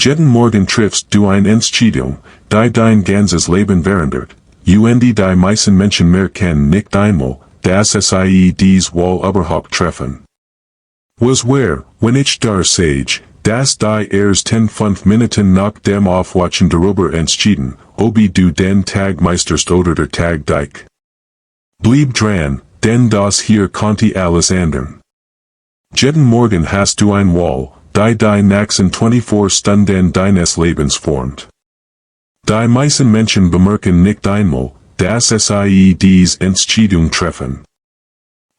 Jeden Morgen triffst du eine Entscheidung, die dein ganzes Leben verändert. Die meisten Menschen merken nicht einmal, dass sie dies wohl überhaupt treffen. Was where, when ich dar sage, dass die erst 5 Minuten nach dem Aufwachen darüber entschieden, ob du den Tag meisterst oder der Tag dich. Bleib dran, denn das hier konnte alles ändern. Jeden Morgen hast du ein Wall, die nächsten 24 Stunden deines Lebens formt. Die meisten Menschen bemerken nicht einmal, dass sie dies Entscheidung treffen.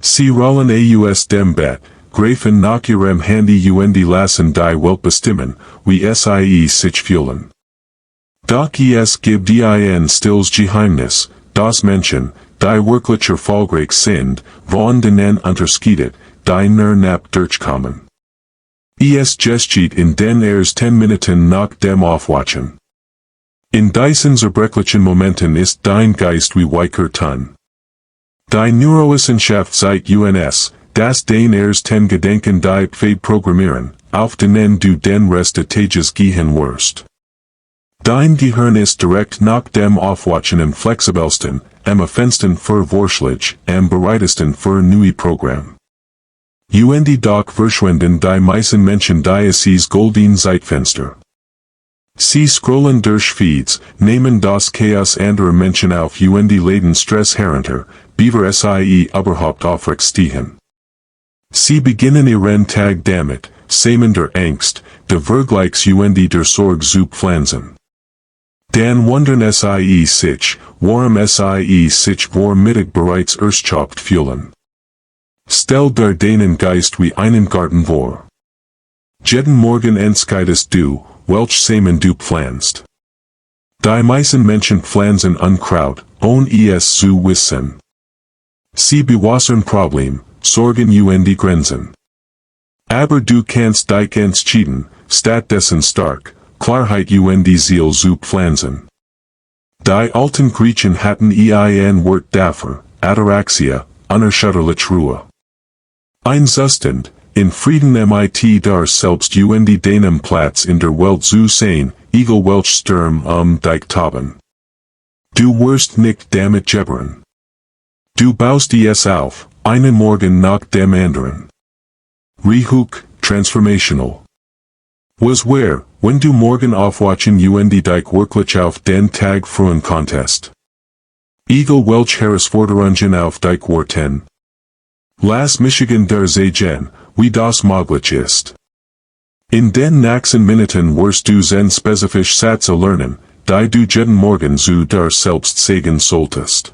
Sie rollen aus dem Bett, greifen nach ihrem Handy und lassen die Welt bestimmen, wie sie sich fühlen. Doch es gibt ein stilles Geheimnis, das Menschen, die wirklich erfolgreich sind, von denen unterscheidet, die nur knapp durchkommen. Es geschieht in den ersten Minuten nach dem Aufwachen. In diesen zerbrechlichen Momenten ist dein Geist wie weicher Ton. Die Neurowissenschaft zeigt uns, dass den ersten Gedanken die Pfade programmieren, auf denen du den Rest des Tages gehen wirst. Dein Gehirn ist direkt nach dem Aufwachen am flexibelsten, am offensten für Vorschläge, am bereitesten für neue Programm. Doch verschwenden die meisten Menschen dieses golden Zeitfenster. Sie scrollen durch Feeds, nehmen das Chaos anderer Menschen auf und laden Stress herunter, bevor sie überhaupt aufrecht stehen. Sie beginnen ihren Tag damit, Samen der Angst, der Vergleichs und der Sorge zu pflanzen. Dann wundern sie sich, warum sie sich vor Mittag bereits erschöpft fühlen. Stell dir deinen Geist wie einen Garten vor. Jeden Morgen entscheidest du, welch Samen du pflanzt. Die meisten Menschen pflanzen Unkraut, ohne es zu wissen. Sie bewassern Problem, Sorgen und Grenzen. Aber du kannst dich entscheiden, stattdessen stark, Klarheit und Ziel zu pflanzen. Die alten Griechen hatten ein Wort dafür, Ataraxia, unerschütterlich Ruhe. Ein Zustand, in Frieden mit dar selbst und deinem Platz in der Welt zu sein, egal welch Sturm dich toben. Du wirst nicht damit jabbern. Du baust es auf, einen Morgen nach dem anderen. Rehuk, transformational. Was where, wenn du morgen aufwachen und dich wirklich auf den Tag freuen konntest. Egal welch Herausforderungen auf dich warten. Las Michigan der Sagen, wie das möglich ist. In den nächsten Minuten wirst du zen spezifisch Sätze lernen, die du jeden Morgen zu dir selbst sagen solltest.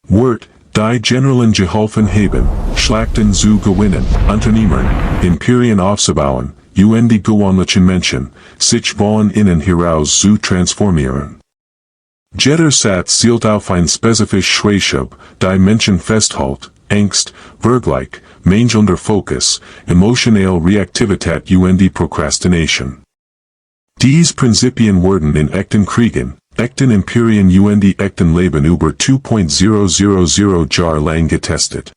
Wort, die generellen geholfen haben, Schlachten zu gewinnen, Unternehmen, Imperien aufzubauen, und die gewöhnlichen Menschen, sich von innen heraus zu transformieren. Jeder Satz zielt auf ein spezifisch Schwachschub, die Menschen festhält, Angst, Vergleich, mangelnder Fokus, emotionale Reaktivität und Procrastination. Dies Prinzipien wurden in echten Kriegen, echten Imperien und echten Leben über 2.000 Jahre lang getestet.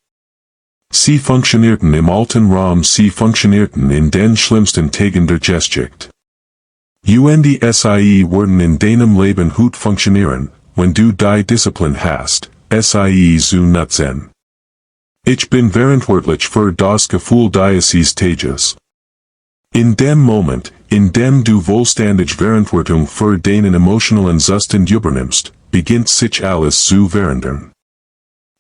Sie funktionierten im alten Raum, sie funktionierten in den schlimmsten Tagen der Geschichte. Und sie wurden in deinem Leben gut funktionieren, wenn du die Disziplin hast, sie zu nutzen. Ich bin verantwortlich für das Gefühl dieses Tages. In dem Moment, in dem du vollständig Verantwortung für deinen emotionalen Zustand übernimmst, beginnt sich alles zu verändern.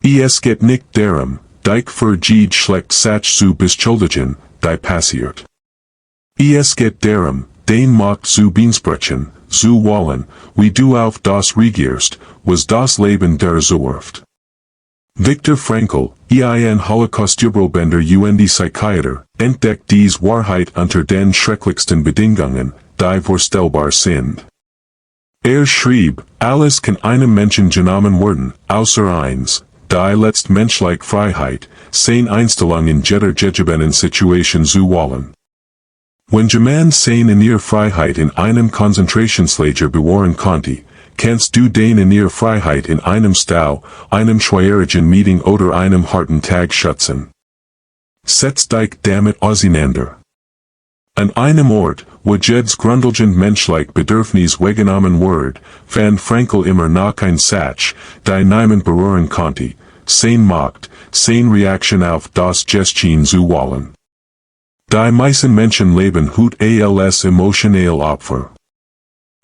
Es geht nicht darum, dich für jede schlechte Sache zu beschuldigen, die passiert. Es geht darum, den Macht zu besprechen, zu wollen, wie du auf das reagierst, was das Leben dir zuwirft. Viktor Frankl, ein Holocaust-Überlebender und Psychiater, entdeckt dies Wahrheit unter den schrecklichsten Bedingungen, die vorstellbar sind. Schrieb, alles kann einem Menschen genommen werden, außer eins, die letzte menschliche Freiheit, seine Einstellung in jeder gegebenen Situation zu wollen. Wenn jemand seine in ihrer Freiheit in einem Konzentrationslager bewahren konnte, kannst du den in ihrer Freiheit in einem Stau, einem schwierigen Meeting oder einem harten Tag schützen. Setz dich damit auseinander. An einem Ort, wo jedes grundlegend menschlich Bedürfnis weggenommen wird, fand Frankel immer noch ein Satz, die niemand berühren konnte, sein Macht, sein Reaktion auf das Geschehen zu wollen. Die meisten Menschen leben hut als emotionale Opfer.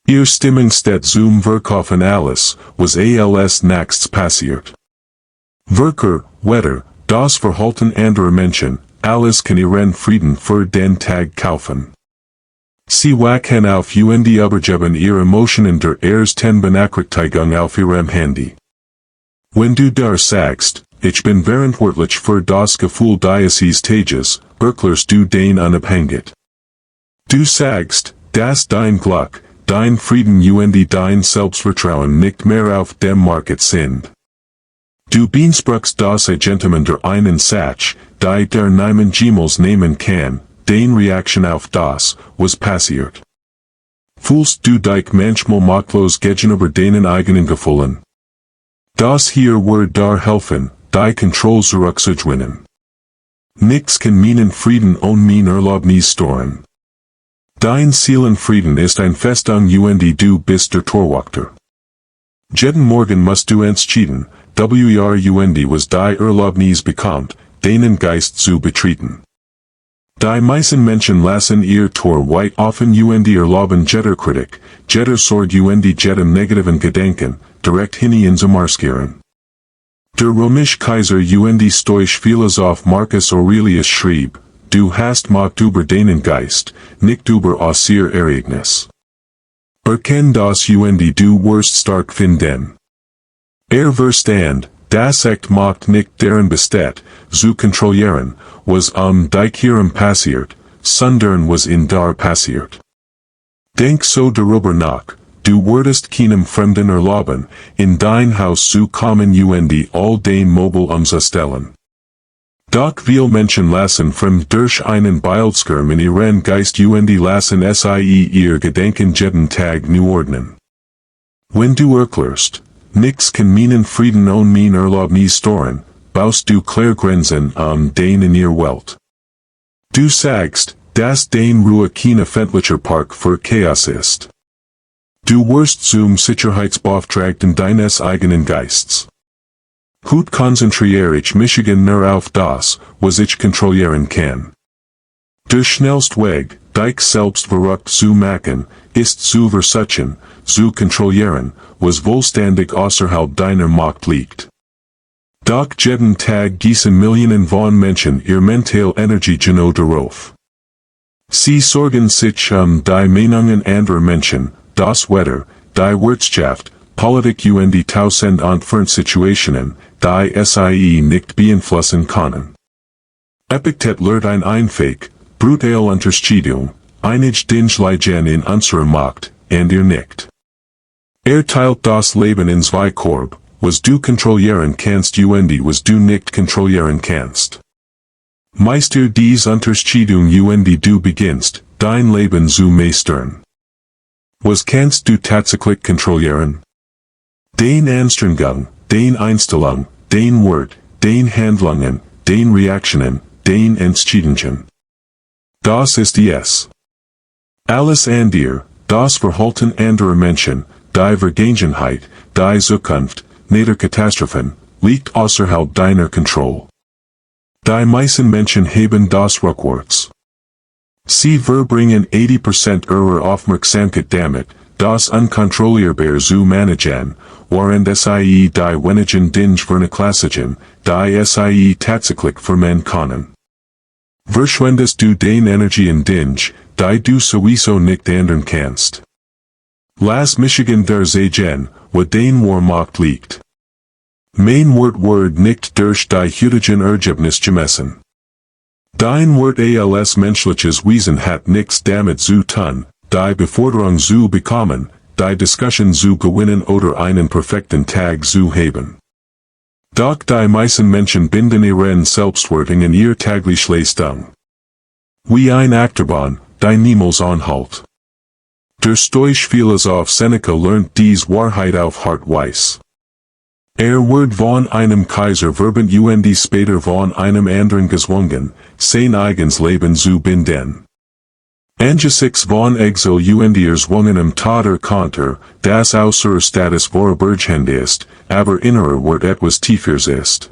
Ihr Stimmungsstadt zum Verkaufen alles, was als nächstes passiert. Verkehr, Wetter, das Verhalten anderer Menschen, alles kann ihren Frieden für den Tag kaufen. Sie wachen auf und übergeben ihre Emotionen der ersten Benachrichtigung auf ihrem Handy. Wenn du da sagst, ich bin verantwortlich für das Gefühl dieses Tages, erklärst du den unabhängig. Du sagst, dass dein Glück, dein Frieden und dein Selbstvertrauen nicht mehr auf dem Markt sind. Du beanspruchst das Gentleman der einen Satz, die der niemand jemals nehmen kann, den Reaktion auf das, was passiert. Fühlst du dich manchmal machtlos gegenüber deinen eigenen Gefühlen? Das hier wird dir helfen, die Kontrolle zurückzugewinnen. Nichts kann meinen Frieden und mein Erlaubnis stören. Dein Seelenfrieden ist ein Festung und du bist der Torwächter. Jeden Morgen musst du entscheiden, was die Erlaubnis bekommt, deinen Geist zu betreten. Die meisten Menschen lassen ihr Tor weit offen und erlauben jeder Kritik, jeder Sorg und jedem negativen Gedanken, direkt hinein zu marschieren. Der römische Kaiser und stoische Philosoph Marcus Aurelius schrieb, du hast Macht über deinen Geist, nicht über außer Ereignis. Erkenn das und du wirst stark finden. Verstand, das echt Macht nicht darin besteht, zu kontrollieren, was dich hierum passiert, sondern was in dir passiert. Denk so darüber nach, du würdest keinem Fremden erlauben, in dein Haus zu kommen und all den Mobile umzustellen. Doch viele Menschen lassen fremd durch einen Bildschirm in ihren Geist und lassen ihr Gedanken jeden Tag neu ordnen. Wenn du erklärst, nichts kann meinen Frieden und mein Erlaubnis stören, baust du Klärgrenzen den in ihr Welt. Du sagst, dass dein Ruhe keine feindlicher Park für Chaos ist. Du wirst zum Sicherheitsbeauftragten deines eigenen Geists. Hut konzentriere ich mich nur auf das, was ich kontrollieren kann. Der schnellste Weg, dich selbst verrückt zu machen, ist zu versuchen, zu kontrollieren, was wohlständig außerhalb deiner Macht liegt. Doch jeden Tag gießen Millionen von Menschen ihr mental Energie genau darauf. Sie sorgen sich die Meinungen anderer Menschen, das Wetter, die Wirtschaft, Politik und tausend andere Situationen, die sie nicht beeinflussen können. Epictet lehrt ein einfach, brutale Unterscheidung, einig Dinge in unserer Macht, und ihr nicht. Teilt das Leben in zwei Korb, was du kontrollieren kannst und was du nicht kontrollieren kannst. Meister diese Unterscheidung und du beginnst, dein Leben zu meistern. Was kannst du tatsächlich kontrollieren? Den Anstrengung, den Einstellung, den Wort, den Handlungen, den Reaktionen, den Entscheidungen. Das ist es. Alles andere, das Verhalten anderer Menschen, die Vergangenheit, die Zukunft, Katastrophen, liegt außerhalb deiner Kontrolle. Die meisten Menschen haben das rückwärts. Sie verbringen 80% ihrer Aufmerksamkeit damit, das unkontrollierbar zu managen, während sie die wenigen Dinge vernachlässigen, die sie tatsächlich vermeiden können. Verschwendest du den Energie in Dinge, die du sowieso nicht ändern kannst. Lass Michigan der Sagen, wo den Macht liegt. Mein Wort nicht durch die heutigen Ergebnis gemessen. Dein Wort als menschliches Wesen hat nichts damit zu tun, die Beforderung zu bekommen, die Diskussion zu gewinnen oder einen perfekten Tag zu haben. Doch die meisten Menschen binden ihren Selbstwert in ihr täglich Leistung. Wie ein Achterbahn, die niemals anhalt. Der stoische Philosoph Seneca lernt dies Wahrheit auf hart weiß. Wird von einem Kaiser verbend und später von einem anderen gezwungen, sein eigenes Leben zu binden. Angesichts von Exil Zwungenem Toder Konter, das äußere Status vorübergehend ist, aber innerer Wert etwas tiefers ist.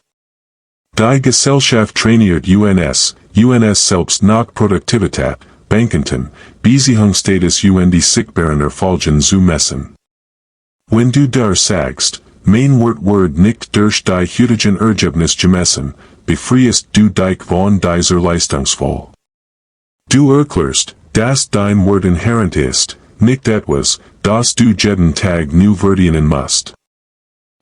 Die Gesellschaft trainiert uns selbst nach Produktivität, Bankenten, Beziehungsstatus sichtbarer Folgen zu messen. Wenn du sagst, mein Wort nicht durch die heutigen Ergebnis gemessen, befriest du dich von dieser Leistungsvoll. Du erklärst, dass dein Wort inhärent ist, nicht etwas, das du jeden Tag neu verdienen musst.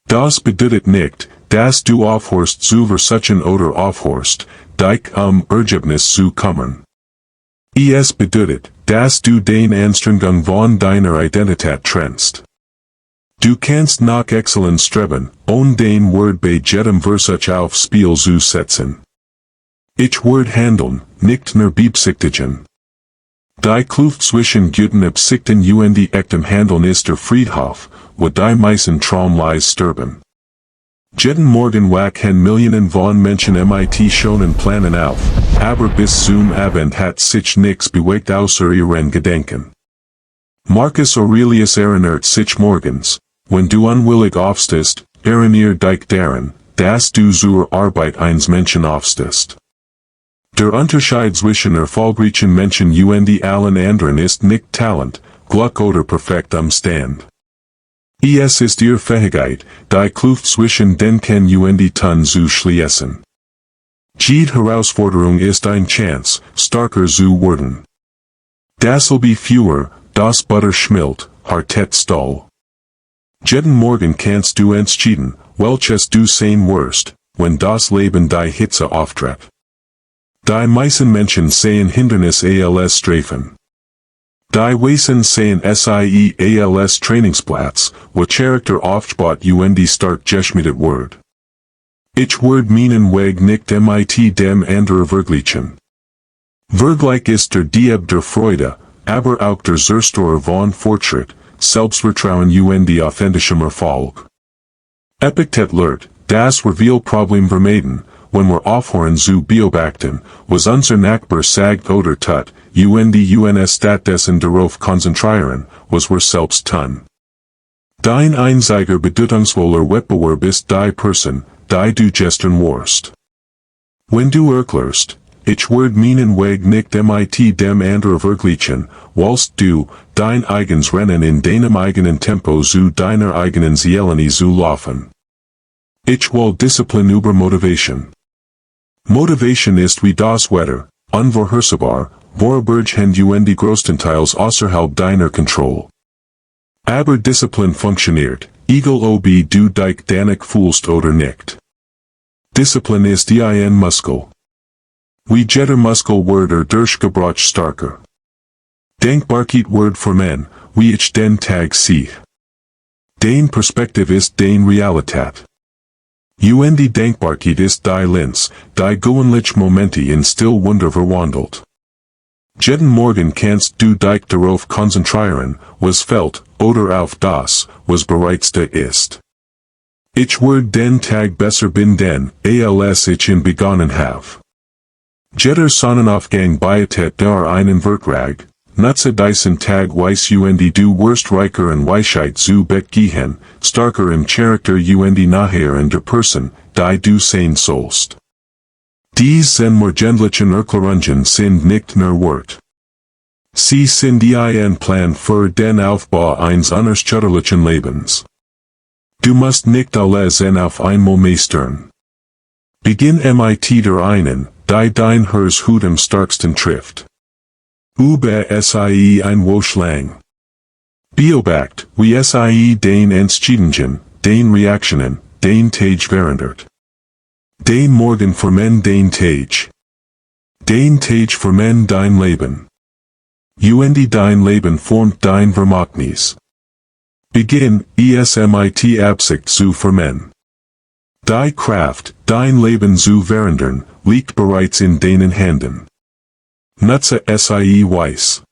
Das bedeutet nicht, dass du aufhörst zu versuchen oder aufhörst, dich Ergebnis zu kümmern. Es bedeutet, dass du den Anstrengung von deiner Identität trennst. Du kannst nach Exzellenz streben, ohne den Wort bei jedem Versuch aufs Spiel zu setzen. Ich werde handeln, nicht nur beabsichtigen. Die Kluft zwischen guten Absichten und echtem Handeln ist der Friedhof, wo die meisten Traumleis sterben. Jeden Morgen wachen Millionen von Menschen mit schonen Planen auf, aber bis zum Abend hat sich nichts bewegt außer ihren Gedanken. Marcus Aurelius erinnert sich morgens, wenn du unwillig aufstehst, erinnere dich daran, dass du zur Arbeit eines Menschen aufstehst. Der Unterschied zwischen erfolgreichen Menschen und allen anderen ist nicht Talent, Glück oder perfekt Umstand. Es ist ihre Fähigkeit, die Kluft zwischen Denken und Tun zu schließen. Jede Herausforderung ist eine Chance, stärker zu werden. Dasselbe Feuer, das Butter schmilzt, hartet Stahl. Jeden Morgen kannst du entscheiden, welches du sein wirst, wenn das Leben die Hitze auftritt. Die meisten Menschen sehen Hindernis als Strafen. Die Weisen sehen sie als Trainingsplatz, wo Charakter aufgebaut und stark geschmiedet wird. Ich werde meinen Weg nicht mit dem anderen vergleichen. Vergleich ist der Dieb der Freude, aber auch der Zerstörer von Fortschritt, Selbstvertrauen und authentischem Erfolg. Epictet lehrt, das wir Problem vermeiden, wenn wir aufhören zu beobachten, was unser Nachbar sagt oder tut, und uns stattdessen darauf konzentrieren, was wir selbst tun. Dein einziger bedeutungsvoller Wettbewerb ist die Person, die du gestern warst. Wenn du erklärst, ich werde meinen Weg nicht mit dem anderen vergleichen, willst du, dein eigenes Rennen in deinem eigenen Tempo zu deiner eigenen Ziellinie zu laufen. Ich will Disziplin über Motivation. Motivation ist wie das Wetter, unvorhersehbar, vorübergehend und größtenteils außerhalb deiner Kontrolle. Aber Disziplin funktioniert, egal ob du dich danach fühlst oder nicht. Disziplin ist wie ein Muskel. Wie jeder Muskel wird durch Gebrauch stärker. Denkbarkeit wird formen, wie ich den Tag sehe. Dein Perspektiv ist dein Realität. Und die Denkbarkeit ist die Linz, die gewöhnlich Momente in still Wunder verwandelt. Jeden Morgen kannst du dich darauf konzentrieren, was fällt, oder auf das, was bereits da ist. Ich werde den Tag besser binden, als ich ihn begonnen habe. Jeder Sonnenaufgang bietet der einen Vertrag, nutze diesen Tag weiss und du wirst reicher in Weisheit zu Bett gehen, stärker im Charakter und nachher in der Person, die du sein sollst. Diese morgendlichen Erklärungen sind nicht nur Wort. Sie sind ein Plan für den Aufbau eines unerschütterlichen Lebens. Du musst nicht alles auf einmal meistern. Beginn mit der einen, die dein Herz am stärksten trifft. Über sie ein Woschlang. Beobacht, wie sie den Entscheidungen, den Reaktionen, den Tag verändert. Den Morgen formen den Tag. Den Tag formen dein Leben. Und dein Leben formt dein Vermächtnis. Beginn, mit Absicht zu formen. Die Kraft, dein Leben zu verändern, liegt bereits in deinen Händen. Nutze sie weiss.